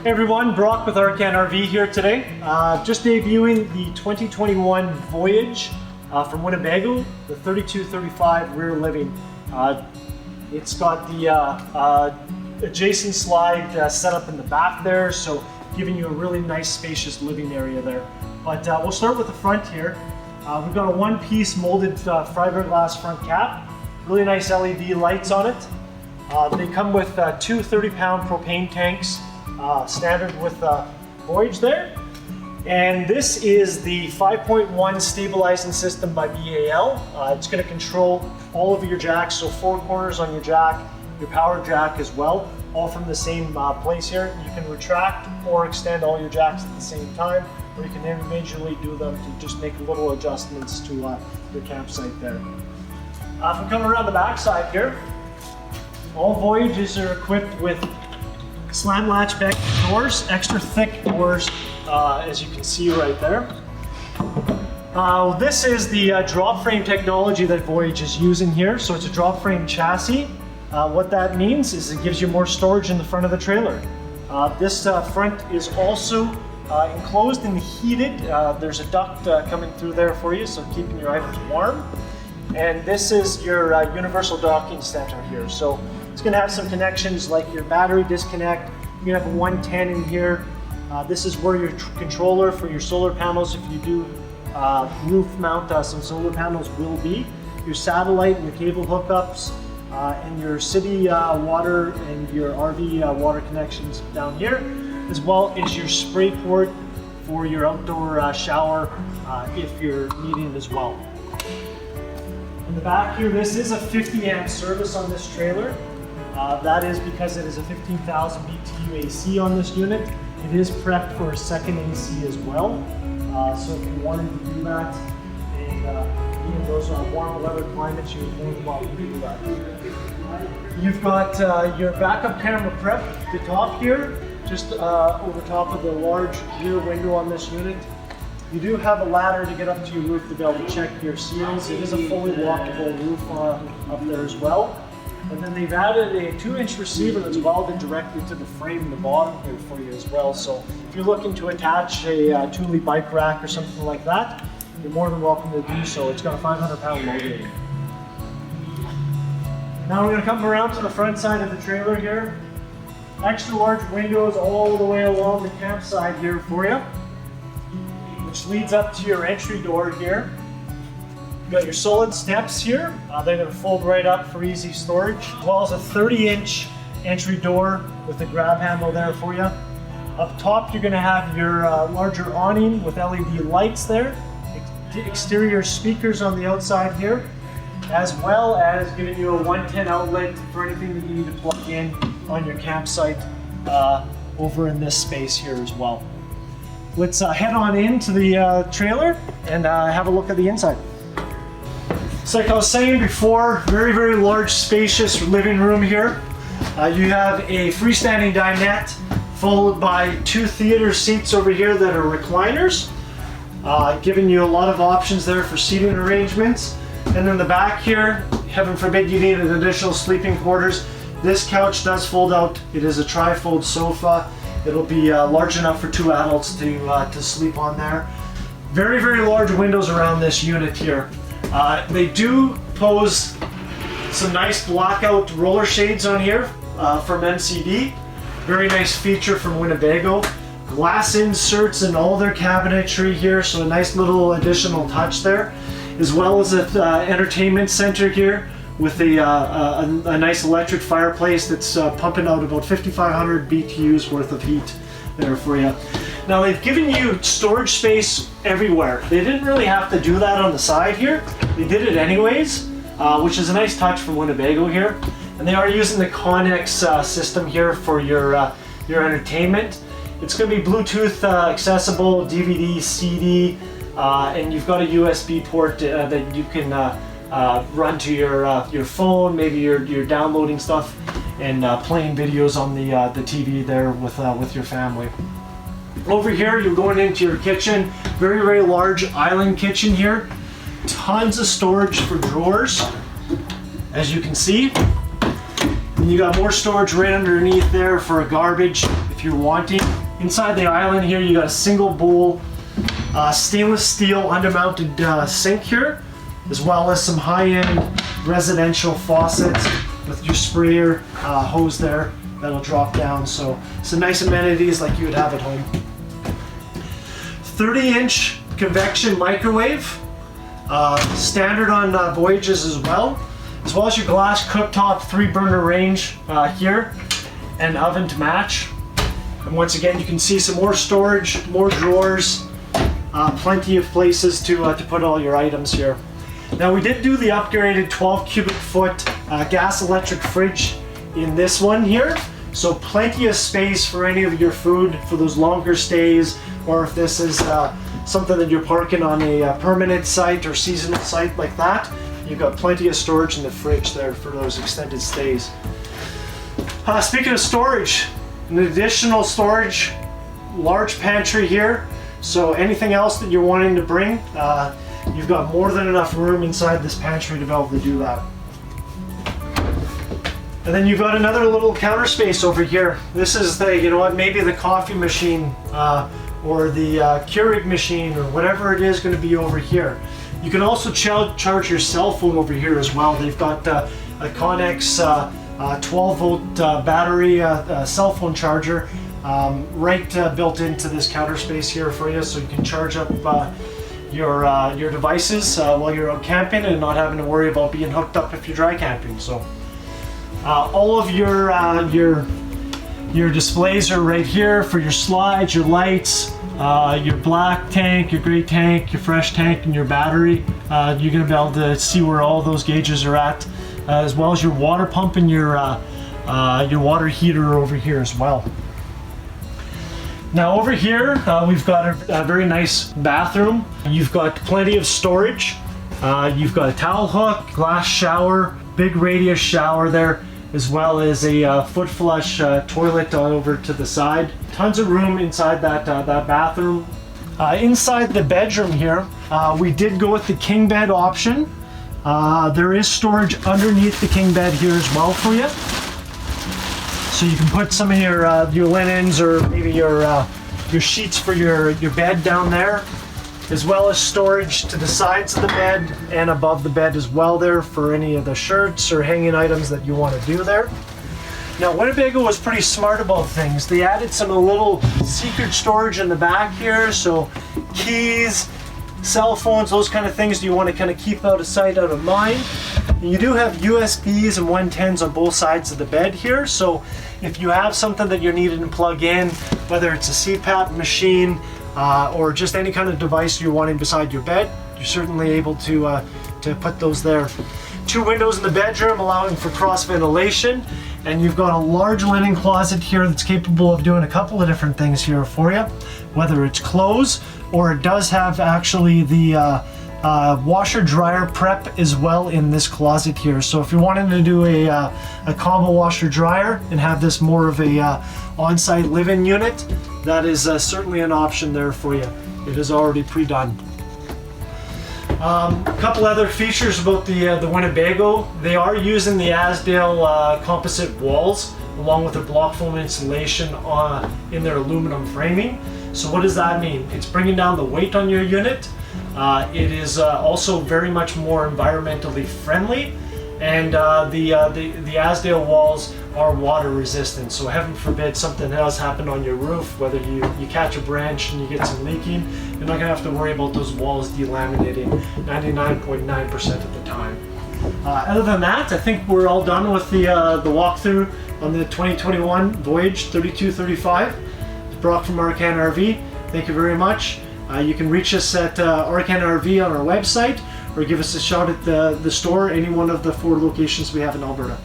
Hey everyone, Brock with Arcan RV here today. Just debuting the 2021 Voyage from Winnebago, the 3235 rear living. It's got the adjacent slide set up in the back there, so giving you a really nice spacious living area there. But we'll start with the front here. We've got a one-piece molded fiberglass front cap, really nice LED lights on it. They come with two 30-pound propane tanks, standard with Voyage there. And this is the 5.1 stabilizing system by BAL. It's going to control all of your jacks, so four corners on your jack, your power jack as well, all from the same place here. You can retract or extend all your jacks at the same time, or you can individually do them to just make little adjustments to your campsite there. If we come around the back side here, all Voyages are equipped with slam latch back doors, extra thick doors, as you can see right there. This is the drop frame technology that Voyage is using here. So it's a drop frame chassis. What that means is it gives you more storage in the front of the trailer. This front is also enclosed and heated. There's a duct coming through there for you, so keeping your items warm. And this is your universal docking center here. So it's going to have some connections like your battery disconnect. You have a 110 in here. This is where your controller for your solar panels, if you do roof mount some solar panels, will be. Your satellite and your cable hookups, and your city water and your RV water connections down here, as well as your spray port for your outdoor shower if you're needing it as well. In the back here, this is a 50 amp service on this trailer. That is because it is a 15,000 BTU AC on this unit. It is prepped for a second AC as well. So if you wanted to do that, and even those warmer weather climates, you're more than welcome to do that. You've got your backup camera prep at the top here, just over top of the large rear window on this unit. You do have a ladder to get up to your roof to be able to check your seals. It is a fully walkable roof up there as well. And then they've added a 2-inch receiver that's welded directly to the frame in the bottom here for you as well. So if you're looking to attach a Thule bike rack or something like that, you're more than welcome to do so. It's got a 500-pound load rating. Now we're going to come around to the front side of the trailer here. Extra large windows all the way along the campsite here for you, which leads up to your entry door here. You've got your solid steps here. They're going to fold right up for easy storage, as well as a 30-inch entry door with a grab handle there for you. Up top, you're going to have your larger awning with LED lights there, exterior speakers on the outside here, as well as giving you a 110 outlet for anything that you need to plug in on your campsite over in this space here as well. Let's head on into the trailer and have a look at the inside. So like I was saying before, very, very large, spacious living room here. You have a freestanding dinette followed by two theater seats over here that are recliners, giving you a lot of options there for seating arrangements. And in the back here, heaven forbid you need an additional sleeping quarters, this couch does fold out. It is a tri-fold sofa. It'll be large enough for two adults to sleep on there. Very, very large windows around this unit here. They do pose some nice blackout roller shades on here from MCD. Very nice feature from Winnebago. Glass inserts in all their cabinetry here, so a nice little additional touch there. As well as an entertainment center here with a nice electric fireplace that's pumping out about 5,500 BTUs worth of heat there for you. Now they've given you storage space everywhere. They didn't really have to do that on the side here. They did it anyways, which is a nice touch from Winnebago here. And they are using the Connex system here for your entertainment. It's going to be Bluetooth accessible, DVD, CD, and you've got a USB port that you can run to your phone. Maybe you're downloading stuff and playing videos on the TV there with your family. Over here, you're going into your kitchen. Very, very large island kitchen here. Tons of storage for drawers, as you can see. And you got more storage right underneath there for a garbage if you're wanting. Inside the island here, you got a single bowl, stainless steel undermounted sink here, as well as some high-end residential faucets with your sprayer hose there that'll drop down. So some nice amenities like you would have at home. 30-inch convection microwave, standard on Voyages as well as your glass cooktop 3-burner range here, and oven to match. And once again, you can see some more storage, more drawers, plenty of places to put all your items here. Now we did do the upgraded 12 cubic foot gas electric fridge in this one here. So plenty of space for any of your food for those longer stays, or if this is something that you're parking on a permanent site or seasonal site like that, you've got plenty of storage in the fridge there for those extended stays. Speaking of storage, an additional storage, large pantry here. So anything else that you're wanting to bring, you've got more than enough room inside this pantry to be able to do that. And then you've got another little counter space over here. This is the, you know what, maybe the coffee machine or the Keurig machine or whatever it is going to be over here. You can also charge your cell phone over here as well. They've got a Connex 12 volt battery cell phone charger right built into this counter space here for you, so you can charge up your devices while you're out camping and not having to worry about being hooked up if you're dry camping. So all of your displays are right here for your slides, your lights, your black tank, your gray tank, your fresh tank, and your battery. You're going to be able to see where all those gauges are at, as well as your water pump and your water heater over here as well. Now over here, we've got a very nice bathroom. You've got plenty of storage. You've got a towel hook, glass shower, big radius shower there, as well as a foot flush toilet over to the side. Tons of room inside that bathroom. Inside the bedroom here, we did go with the king bed option. There is storage underneath the king bed here as well for you. So you can put some of your linens or maybe your sheets for your bed down there, as well as storage to the sides of the bed and above the bed as well there for any of the shirts or hanging items that you want to do there. Now Winnebago was pretty smart about things. They added some little secret storage in the back here, so keys, cell phones, those kind of things you want to kind of keep out of sight, out of mind. And you do have USBs and 110s on both sides of the bed here, so if you have something that you're needing to plug in, whether it's a CPAP machine or just any kind of device you're wanting beside your bed, you're certainly able to put those there. 2 windows in the bedroom allowing for cross ventilation, and you've got a large linen closet here that's capable of doing a couple of different things here for you, whether it's clothes or it does have actually the washer dryer prep as well in this closet here. So if you're wanting to do a combo washer dryer and have this more of a on-site live-in unit, that is certainly an option there for you. It is already pre-done. A couple other features about the Winnebago. They are using the Azdel composite walls along with their block foam insulation in their aluminum framing. So what does that mean? It's bringing down the weight on your unit. It is also very much more environmentally friendly, and the Azdel walls are water resistant. So heaven forbid something else happened on your roof, whether you catch a branch and you get some leaking, you're not going to have to worry about those walls delaminating 99.9% of the time. Other than that, I think we're all done with the walkthrough on the 2021 Voyage 3235. It's Brock from Arcana RV. Thank you very much. You can reach us at Arcana RV on our website, or give us a shout at the store, any one of the 4 locations we have in Alberta.